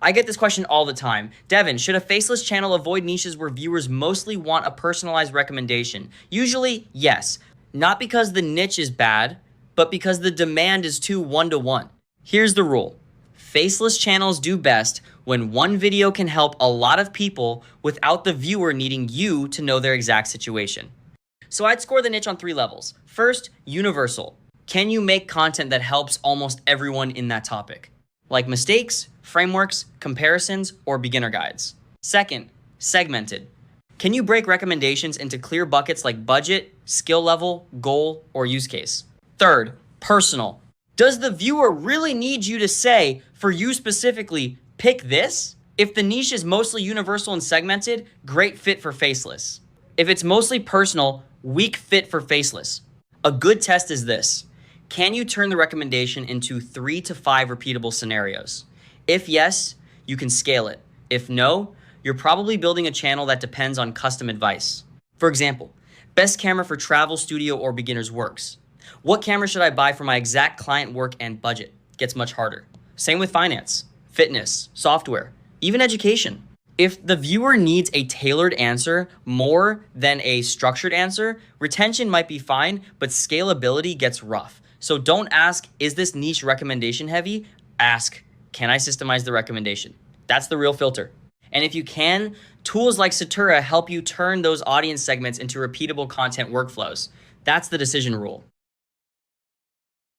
I get this question all the time. Devin, should a faceless channel avoid niches where viewers mostly want a personalized recommendation? Usually, yes. Not because the niche is bad, but because the demand is too one-to-one. Here's the rule. Faceless channels do best when one video can help a lot of people without the viewer needing you to know their exact situation. So I'd score the niche on 3 levels. First, universal. Can you make content that helps almost everyone in that topic? Like mistakes, frameworks, comparisons, or beginner guides. Second, segmented. Can you break recommendations into clear buckets like budget, skill level, goal, or use case? Third, personal. Does the viewer really need you to say, for you specifically, pick this? If the niche is mostly universal and segmented, great fit for faceless. If it's mostly personal, weak fit for faceless. A good test is this. Can you turn the recommendation into 3 to 5 repeatable scenarios? If yes, you can scale it. If no, you're probably building a channel that depends on custom advice. For example, best camera for travel, studio, or beginners works. What camera should I buy for my exact client work and budget? Gets much harder. Same with finance, fitness, software, even education. If the viewer needs a tailored answer more than a structured answer, retention might be fine, but scalability gets rough. So don't ask, is this niche recommendation heavy? Ask, can I systemize the recommendation? That's the real filter. And if you can, tools like Satura help you turn those audience segments into repeatable content workflows. That's the decision rule.